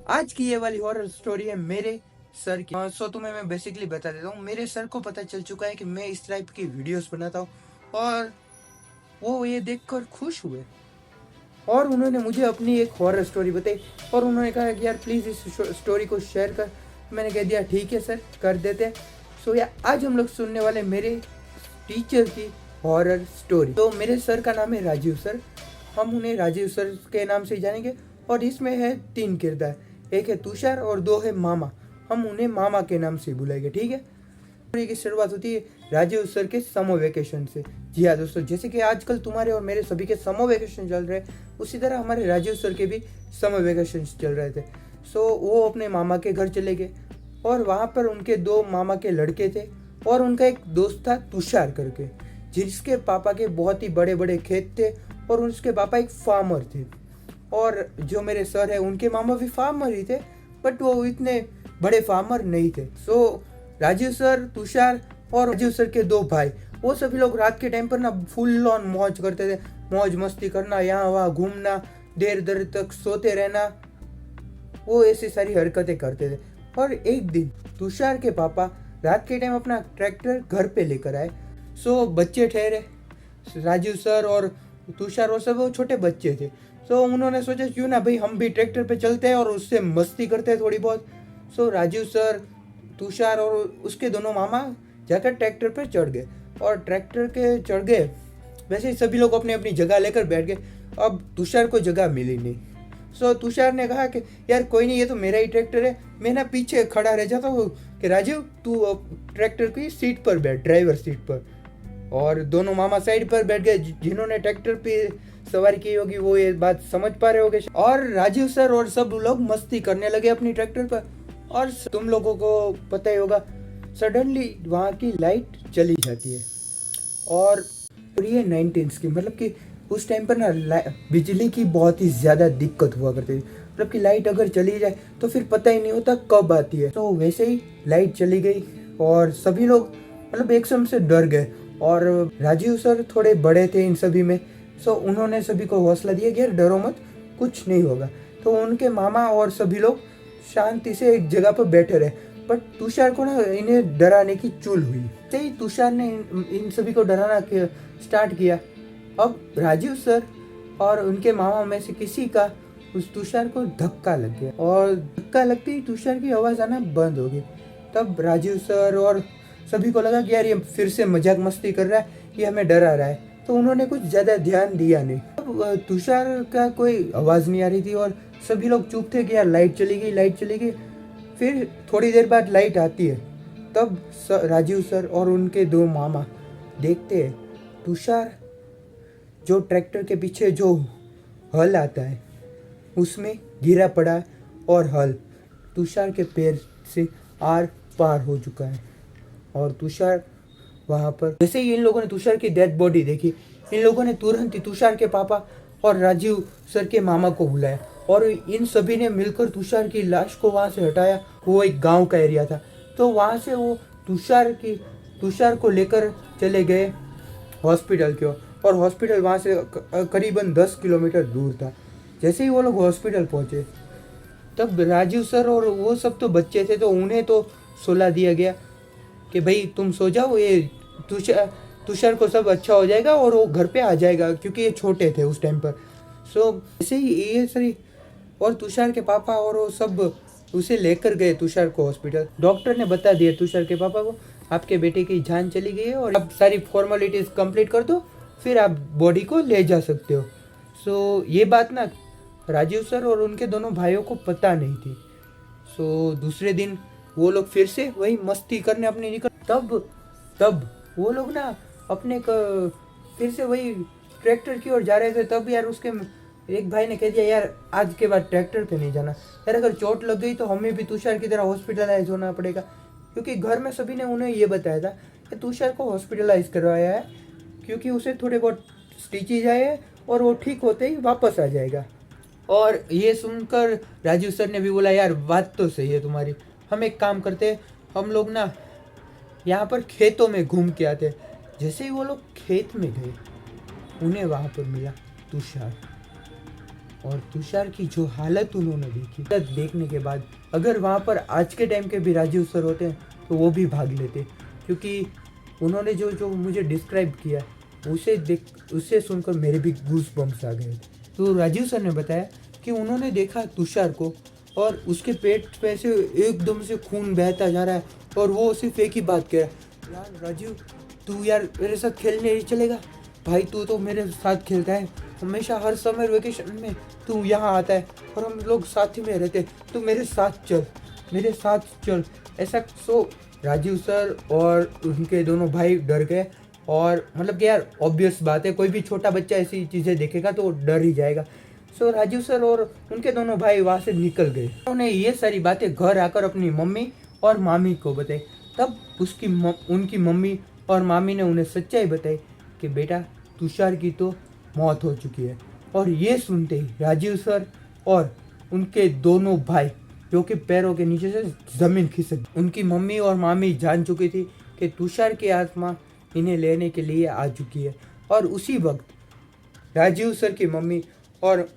आज की ये वाली हॉरर स्टोरी है मेरे सर की। सो तुम्हें मैं बेसिकली बता देता हूँ। मेरे सर को पता चल चुका है कि मैं इस टाइप की वीडियोस बनाता हूँ और वो ये देखकर खुश हुए और उन्होंने मुझे अपनी एक हॉरर स्टोरी बताई और उन्होंने कहा कि यार प्लीज़ इस स्टोरी को शेयर कर। मैंने कह दिया ठीक है सर, कर देते हैं। सो या आज हम लोग सुनने वाले मेरे टीचर की हॉरर स्टोरी। तो मेरे सर का नाम है राजीव सर। हम उन्हें राजीव सर के नाम से जानेंगे और इसमें है 3 किरदार, एक है तुषार और 2 है मामा। हम उन्हें मामा के नाम से बुलाएंगे, ठीक है। स्टोरी की शुरुआत होती है राजीव सर के समर वेकेशन से। जी हाँ दोस्तों, जैसे कि आजकल तुम्हारे और मेरे सभी के समर वेकेशन चल रहे हैं, उसी तरह हमारे राजीव सर के भी समर वेकेशन चल रहे थे। सो वो अपने मामा के घर चले गए और वहाँ पर उनके 2 मामा के लड़के थे और उनका एक दोस्त था तुषार करके, जिसके पापा के बहुत ही बड़े बड़े खेत थे और उसके पापा एक फार्मर थे। और जो मेरे सर है उनके मामा भी फार्मर ही थे, बट वो इतने बड़े फार्मर नहीं थे। सो राजीव सर, तुषार और राजीव सर के 2 भाई, वो सभी लोग रात के टाइम पर ना फुल ऑन मौज करते थे। मौज मस्ती करना, यहाँ वहाँ घूमना, देर देर तक सोते रहना, वो ऐसी सारी हरकतें करते थे। और एक दिन तुषार के पापा रात के टाइम अपना ट्रैक्टर घर पे लेकर आए। सो बच्चे ठहरे, राजीव सर और तुषार और सब वो छोटे बच्चे थे। सो उन्होंने सोचा क्यों ना भाई हम भी ट्रैक्टर पे चलते हैं और उससे मस्ती करते हैं थोड़ी बहुत। सो राजीव सर, तुषार और उसके दोनों मामा जाकर ट्रैक्टर पर चढ़ गए और ट्रैक्टर के चढ़ गए। वैसे ही सभी लोग अपनी अपनी जगह लेकर बैठ गए। अब तुषार को जगह मिली नहीं। सो तुषार ने कहा कि यार कोई नहीं, ये तो मेरा ही ट्रैक्टर है, मैं ना पीछे खड़ा रह जाता हूँ कि राजीव तू ट्रैक्टर की सीट पर बैठ, ड्राइवर सीट पर। और दोनों मामा साइड पर बैठ गए। जिन्होंने ट्रैक्टर पे सवारी की होगी वो ये बात समझ पा रहे होगे। और राजीव सर और सब लोग मस्ती करने लगे अपनी ट्रैक्टर पर। और तुम लोगों को पता ही होगा, सडनली वहाँ की लाइट चली जाती है। और ये 19s की, मतलब कि उस टाइम पर ना बिजली की बहुत ही ज़्यादा दिक्कत हुआ करती थी। मतलब कि लाइट अगर चली जाए तो फिर पता ही नहीं होता कब आती है। तो वैसे ही लाइट चली गई और सभी लोग मतलब एकदम से डर गए। और राजीव सर थोड़े बड़े थे इन सभी में। सो उन्होंने सभी को हौसला दिया कि यार डरो मत, कुछ नहीं होगा। तो उनके मामा और सभी लोग शांति से एक जगह पर बैठे रहे। बट तुषार को ना इन्हें डराने की चुल हुई। सही, तुषार ने इन सभी को डराना स्टार्ट किया। अब राजीव सर और उनके मामा में से किसी का उस तुषार को धक्का लग गया और धक्का लगते ही तुषार की आवाज़ आना बंद हो गई। तब राजीव सर और सभी को लगा कि यार ये फिर से मजाक मस्ती कर रहा है, ये हमें डरा रहा है। तो उन्होंने कुछ ज़्यादा ध्यान दिया नहीं। अब तुषार का कोई आवाज़ नहीं आ रही थी और सभी लोग चुप थे कि यार लाइट चली गई, लाइट चली गई। फिर थोड़ी देर बाद लाइट आती है। तब राजीव सर और उनके 2 मामा देखते हैं तुषार जो ट्रैक्टर के पीछे जो हल आता है उसमें गिरा पड़ा है और हल तुषार के पैर से आर पार हो चुका है। और तुषार वहाँ पर, जैसे ही इन लोगों ने तुषार की डेड बॉडी देखी, इन लोगों ने तुरंत ही तुषार के पापा और राजीव सर के मामा को बुलाया और इन सभी ने मिलकर तुषार की लाश को वहाँ से हटाया। वो एक गांव का एरिया था। तो वहाँ से वो तुषार को लेकर चले गए हॉस्पिटल की ओर। और हॉस्पिटल वहाँ से करीबन 10 किलोमीटर दूर था। जैसे ही वो लोग हॉस्पिटल पहुँचे तब राजीव सर और वो सब तो बच्चे थे, तो उन्हें तो सुला दिया गया कि भाई तुम सो जाओ, ये तुषार को सब अच्छा हो जाएगा और वो घर पे आ जाएगा, क्योंकि ये छोटे थे उस टाइम पर। सो ऐसे ही ये सही। और तुषार के पापा और वो सब उसे लेकर गए तुषार को हॉस्पिटल। डॉक्टर ने बता दिया तुषार के पापा को, आपके बेटे की जान चली गई है और अब सारी फॉर्मेलिटीज़ कंप्लीट कर दो, फिर आप बॉडी को ले जा सकते हो। सो ये बात ना राजीव सर और उनके दोनों भाइयों को पता नहीं थी। सो दूसरे दिन वो लोग फिर से वही मस्ती करने अपने निकल। तब वो लोग ना अपने फिर से वही ट्रैक्टर की ओर जा रहे थे। तब यार उसके एक भाई ने कह दिया यार आज के बाद ट्रैक्टर पे नहीं जाना, यार अगर चोट लग गई तो हमें भी तुषार की तरह हॉस्पिटलाइज होना पड़ेगा। क्योंकि घर में सभी ने उन्हें ये बताया था कि तुषार को हॉस्पिटलाइज करवाया है क्योंकि उसे थोड़े बहुत स्टिचेज आए हैं और वो ठीक होते ही वापस आ जाएगा। और ये सुनकर राजीव सर ने भी बोला यार बात तो सही है तुम्हारी, हम एक काम करते हैं, हम लोग ना यहाँ पर खेतों में घूम के आते। जैसे ही वो लोग खेत में गए उन्हें वहाँ पर मिला तुषार। और तुषार की जो हालत उन्होंने देखी, देखने के बाद अगर वहाँ पर आज के टाइम के भी राजीव सर होते हैं तो वो भी भाग लेते, क्योंकि उन्होंने जो जो मुझे डिस्क्राइब किया उसे सुनकर मेरे भी गूस बम्स आ गए। तो राजीव सर ने बताया कि उन्होंने देखा तुषार को और उसके पेट पे से एकदम से खून बहता जा रहा है और वो सिर्फ एक ही बात कह रहा है, यार राजीव तू यार मेरे साथ खेलने नहीं चलेगा? भाई तू तो मेरे साथ खेलता है हमेशा, हर समर वेकेशन में तू यहाँ आता है और हम लोग साथ ही में रहते, तू मेरे साथ चल ऐसा। सो राजीव सर और उनके दोनों भाई डर गए और मतलब कि यार ऑब्वियस बात है, कोई भी छोटा बच्चा ऐसी चीज़ें देखेगा तो डर ही जाएगा। सो राजीव सर और उनके दोनों भाई वहाँ से निकल गए। उन्होंने ये सारी बातें घर आकर अपनी मम्मी और मामी को बताई। तब उनकी मम्मी और मामी ने उन्हें सच्चाई बताई कि बेटा तुषार की तो मौत हो चुकी है। और ये सुनते ही राजीव सर और उनके दोनों भाई जो कि पैरों के नीचे से जमीन खिसक गई। उनकी मम्मी और मामी जान चुकी थी कि तुषार की आत्मा इन्हें लेने के लिए आ चुकी है। और उसी वक्त राजीव सर की मम्मी और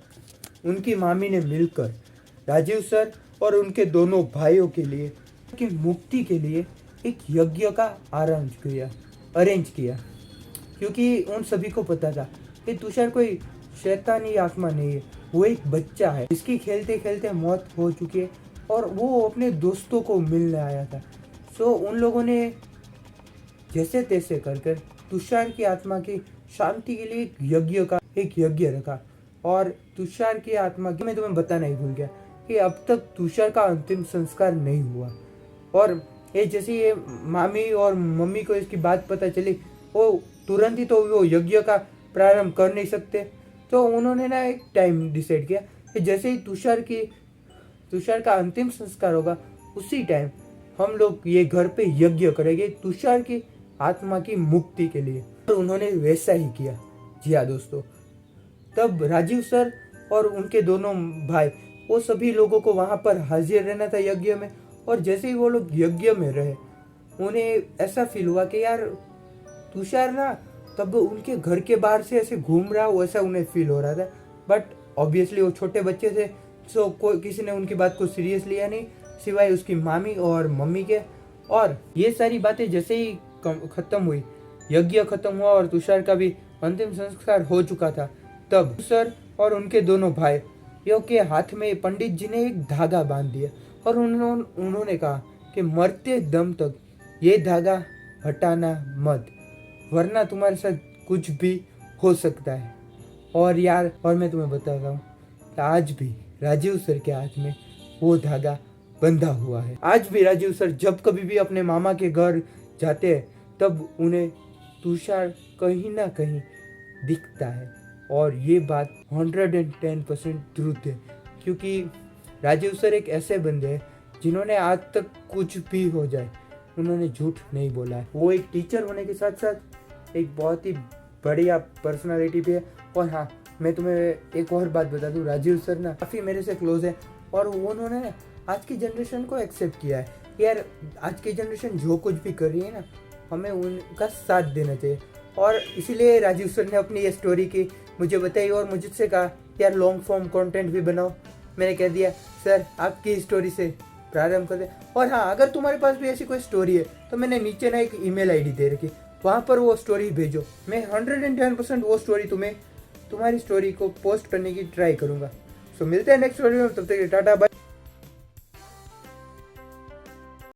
उनकी मामी ने मिलकर राजीव सर और उनके दोनों भाइयों के लिए की मुक्ति के लिए एक यज्ञ का अरेंज किया, क्योंकि उन सभी को पता था कि तुषार कोई शैतानी आत्मा नहीं है, वो एक बच्चा है जिसकी खेलते खेलते मौत हो चुकी है और वो अपने दोस्तों को मिलने आया था। सो उन लोगों ने जैसे तैसे कर तुषार की आत्मा की शांति के लिए एक यज्ञ रखा। और तुषार की आत्मा की मैं तुम्हें बताना ही भूल गया कि अब तक तुषार का अंतिम संस्कार नहीं हुआ। और ये जैसे ये मामी और मम्मी को इसकी बात पता चली, वो तुरंत ही तो वो यज्ञ का प्रारंभ कर नहीं सकते, तो उन्होंने ना एक टाइम डिसाइड किया कि जैसे ही तुषार का अंतिम संस्कार होगा उसी टाइम हम लोग ये घर पे यज्ञ करेंगे तुषार की आत्मा की मुक्ति के लिए। और उन्होंने वैसा ही किया। जी हाँ दोस्तों, तब राजीव सर और उनके दोनों भाई वो सभी लोगों को वहाँ पर हाजिर रहना था यज्ञ में। और जैसे ही वो लोग यज्ञ में रहे उन्हें ऐसा फील हुआ कि यार तुषार ना तब उनके घर के बाहर से ऐसे घूम रहा हो, ऐसा उन्हें फील हो रहा था। बट ऑब्वियसली वो छोटे बच्चे थे, सो कोई किसी ने उनकी बात को सीरियस लिया नहीं सिवाय उसकी मामी और मम्मी के। और ये सारी बातें जैसे ही खत्म हुई, यज्ञ खत्म हुआ और तुषार का भी अंतिम संस्कार हो चुका था, तब सर और उनके दोनों भाई के हाथ में पंडित जी ने एक धागा बांध दिया और उन्होंने कहा कि मरते दम तक ये धागा हटाना मत, वरना तुम्हारे साथ कुछ भी हो सकता है। और यार और मैं तुम्हें बताता हूँ कि आज भी राजीव सर के हाथ में वो धागा बंधा हुआ है। आज भी राजीव सर जब कभी भी अपने मामा के घर जाते हैं तब उन्हें तुषार कहीं ना कहीं दिखता है। और ये बात 110% ट्रूथ है, क्योंकि राजीव सर एक ऐसे बंदे हैं जिन्होंने आज तक कुछ भी हो जाए उन्होंने झूठ नहीं बोला है। वो एक टीचर होने के साथ साथ एक बहुत ही बढ़िया पर्सनालिटी भी है। और हाँ, मैं तुम्हें एक और बात बता दूं, राजीव सर ना काफ़ी मेरे से क्लोज है और उन्होंने आज की जनरेशन को एक्सेप्ट किया है। यार आज की जनरेशन जो कुछ भी कर रही है ना, हमें उनका साथ देना चाहिए। और इसीलिए राजीव सर ने अपनी ये स्टोरी की मुझे बताई और मुझसे कहा यार लॉन्ग फॉर्म कंटेंट भी बनाओ। मैंने कह दिया सर आपकी स्टोरी से प्रारंभ कर दे। और हाँ, अगर तुम्हारे पास भी ऐसी कोई स्टोरी है तो मैंने नीचे ना एक ईमेल आईडी दे रखी, वहाँ पर वो स्टोरी भेजो। मैं 110% वो स्टोरी तुम्हारी स्टोरी को पोस्ट करने की ट्राई करूँगा। सो मिलते हैं नेक्स्ट स्टोरी में, तब तक टाटा बाय।